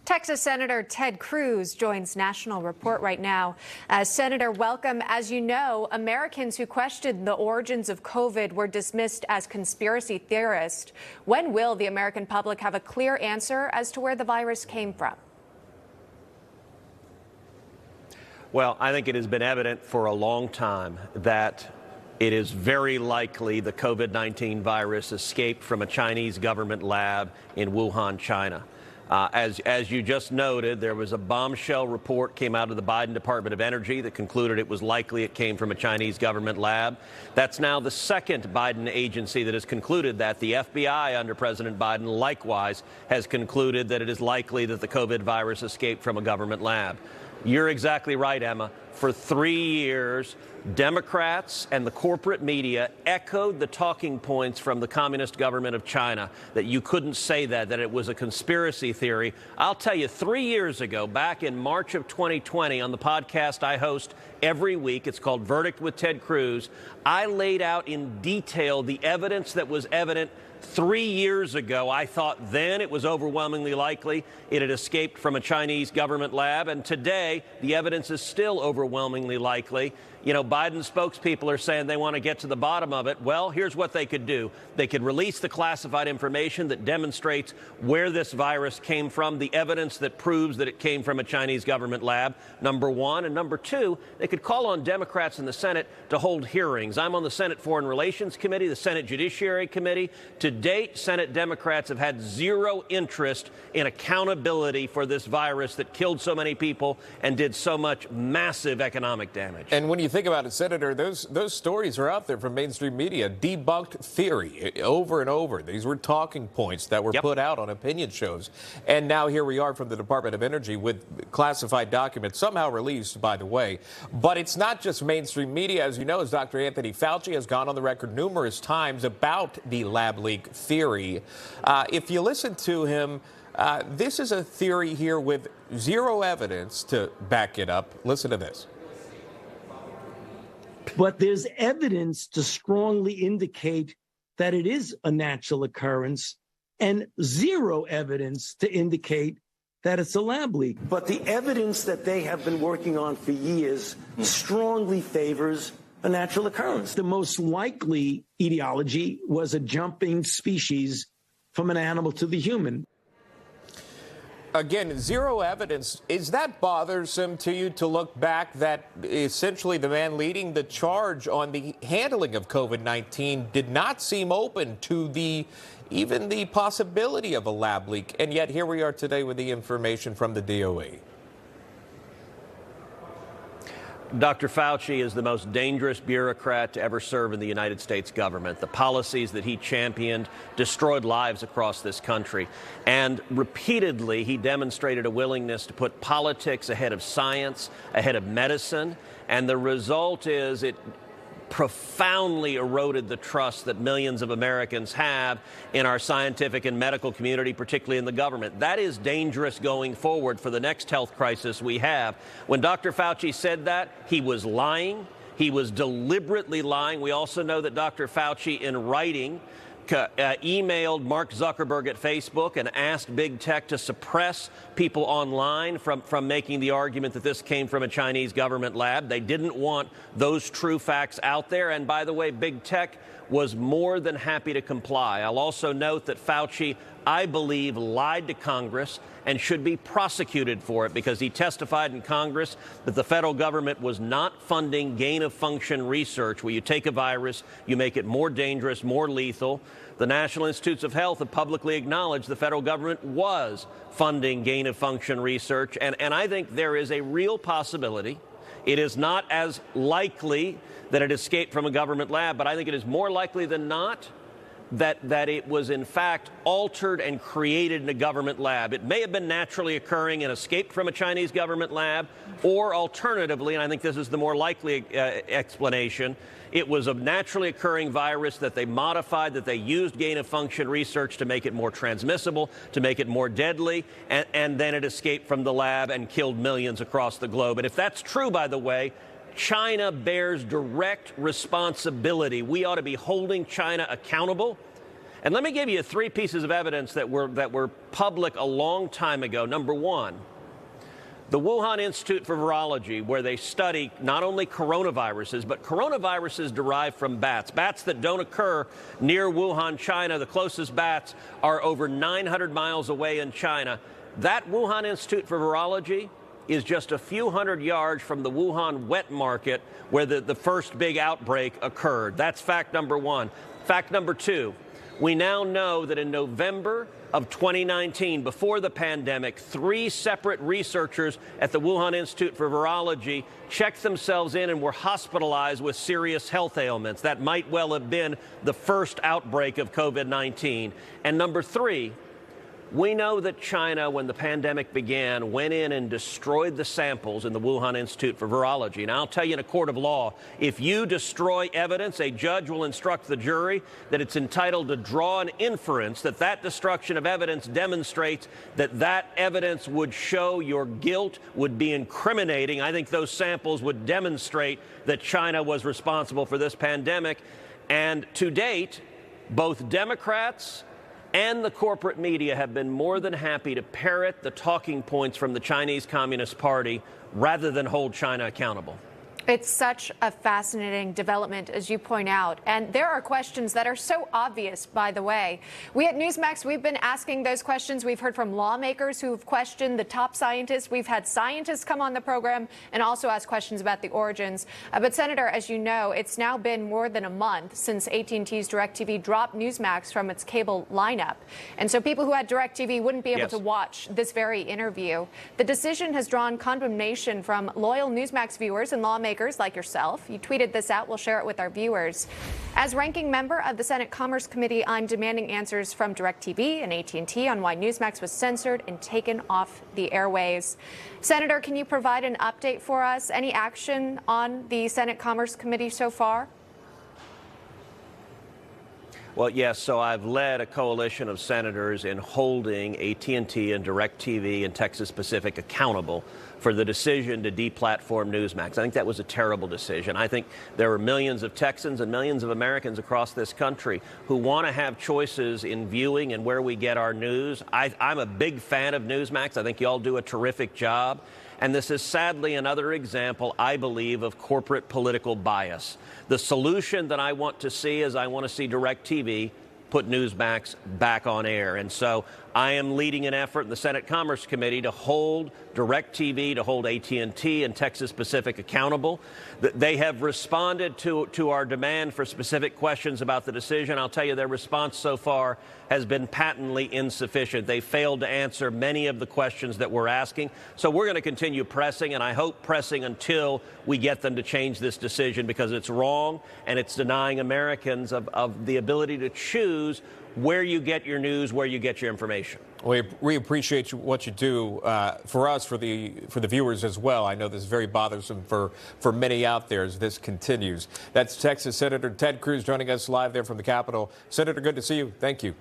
Texas Senator Ted Cruz joins National Report right now. Senator, welcome. As you know, Americans who questioned the origins of COVID were dismissed as conspiracy theorists. When will the American public have a clear answer as to where the virus came from? Well, I think it has been evident for a long time that it is very likely the COVID-19 virus escaped from a Chinese government lab in Wuhan, China. As you just noted, there was a bombshell report came out of the Biden Department of Energy that concluded it was likely it came from a Chinese government lab. That's now the second Biden agency that has concluded that. The FBI under President Biden likewise has concluded that it is likely that the COVID virus escaped from a government lab. You're exactly right, Emma. For 3 years, Democrats and the corporate media echoed the talking points from the communist government of China, that you couldn't say that it was a conspiracy theory. I'll tell you, 3 years ago, back in March of 2020, on the podcast I host every week, it's called Verdict with Ted Cruz, I laid out in detail the evidence that was evident 3 years ago. I thought then it was overwhelmingly likely it had escaped from a Chinese government lab, and today the evidence is still overwhelmingly likely. You know, Biden's spokespeople are saying they want to get to the bottom of it. Well, here's what they could do. They could release the classified information that demonstrates where this virus came from, the evidence that proves that it came from a Chinese government lab, number one. And number two, they could call on Democrats in the Senate to hold hearings. I'm on the Senate Foreign Relations Committee, the Senate Judiciary Committee. To date, Senate Democrats have had zero interest in accountability for this virus that killed so many people and did so much massive economic damage. And when you think about it, Senator, those stories are out there from mainstream media. Debunked theory over and over. These were talking points that were put out on opinion shows. And now here we are from the Department of Energy with classified documents, somehow released, by the way. But it's not just mainstream media. As you know, as Dr. Anthony Fauci has gone on the record numerous times about the lab leak theory. If you listen to him, this is a theory here with zero evidence to back it up. Listen to this. But there's evidence to strongly indicate that it is a natural occurrence and zero evidence to indicate that it's a lab leak. But the evidence that they have been working on for years strongly favors a natural occurrence. The most likely etiology was a jumping species from an animal to the human. Again, zero evidence. Is that bothersome to you to look back that essentially the man leading the charge on the handling of COVID-19 did not seem open to even the possibility of a lab leak? And yet here we are today with the information from the DOE. Dr. Fauci is the most dangerous bureaucrat to ever serve in the United States government. The policies that he championed destroyed lives across this country. And repeatedly, he demonstrated a willingness to put politics ahead of science, ahead of medicine. And the result is it profoundly eroded the trust that millions of Americans have in our scientific and medical community, particularly in the government. That is dangerous going forward for the next health crisis we have. When Dr. Fauci said that, he was lying. He was deliberately lying. We also know that Dr. Fauci, in writing, emailed Mark Zuckerberg at Facebook and asked big tech to suppress people online from making the argument that this came from a Chinese government lab. They didn't want those true facts out there. And by the way, big tech was more than happy to comply. I'll also note that Fauci, I believe, lied to Congress and should be prosecuted for it because he testified in Congress that the federal government was not funding gain-of-function research where you take a virus, you make it more dangerous, more lethal. The National Institutes of Health have publicly acknowledged the federal government was funding gain-of-function research, and I think there is a real possibility. It is not as likely that it escaped from a government lab, but I think it is more likely than not that it was in fact altered and created in a government lab. It may have been naturally occurring and escaped from a Chinese government lab, or alternatively, and I think this is the more likely explanation, it was a naturally occurring virus that they modified, that they used gain-of-function research to make it more transmissible, to make it more deadly, and then it escaped from the lab and killed millions across the globe. And if that's true, by the way, China bears direct responsibility. We ought to be holding China accountable. And let me give you three pieces of evidence that were public a long time ago. Number one, the Wuhan Institute for Virology, where they study not only coronaviruses, but coronaviruses derived from bats, bats that don't occur near Wuhan, China. The closest bats are over 900 miles away in China. That Wuhan Institute for Virology is just a few hundred yards from the Wuhan wet market where the first big outbreak occurred. That's fact number one. Fact number two, we now know that in November of 2019, before the pandemic, 3 separate researchers at the Wuhan Institute for Virology checked themselves in and were hospitalized with serious health ailments. That might well have been the first outbreak of COVID-19. And number 3, we know that China, when the pandemic began, went in and destroyed the samples in the Wuhan Institute for Virology. And I'll tell you, in a court of law, if you destroy evidence, a judge will instruct the jury that it's entitled to draw an inference that that destruction of evidence demonstrates that that evidence would show your guilt, would be incriminating. I think those samples would demonstrate that China was responsible for this pandemic. And to date, both Democrats and the corporate media have been more than happy to parrot the talking points from the Chinese Communist Party rather than hold China accountable. It's such a fascinating development, as you point out. And there are questions that are so obvious, by the way. We at Newsmax, we've been asking those questions. We've heard from lawmakers who've questioned the top scientists. We've had scientists come on the program and also ask questions about the origins. But, Senator, as you know, it's now been more than a month since AT&T's DirecTV dropped Newsmax from its cable lineup. And so people who had DirecTV wouldn't be able to watch this very interview. The decision has drawn condemnation from loyal Newsmax viewers and lawmakers like yourself. You tweeted this out. We'll share it with our viewers. As ranking member of the Senate Commerce Committee, I'm demanding answers from DirecTV and AT&T on why Newsmax was censored and taken off the airways. Senator, can you provide an update for us? Any action on the Senate Commerce Committee so far? Well, yes, so I've led a coalition of senators in holding AT&T and DirecTV and Texas Pacific accountable for the decision to deplatform Newsmax. I think that was a terrible decision. I think there are millions of Texans and millions of Americans across this country who want to have choices in viewing and where we get our news. I'm a big fan of Newsmax. I think you all do a terrific job. And this is sadly another example, I believe, of corporate political bias. The solution that I want to see is I want to see DirecTV put Newsmax back on air. And so I am leading an effort in the Senate Commerce Committee to hold DirecTV, to hold AT&T and Texas Pacific accountable. They have responded to our demand for specific questions about the decision. I'll tell you, their response so far has been patently insufficient. They failed to answer many of the questions that we're asking. So we're going to continue pressing, and I hope pressing until we get them to change this decision, because it's wrong and it's denying Americans of the ability to choose where you get your news, where you get your information. We appreciate what you do for us, for the viewers as well. I know this is very bothersome for many out there as this continues. That's Texas Senator Ted Cruz joining us live there from the Capitol. Senator, good to see you. Thank you.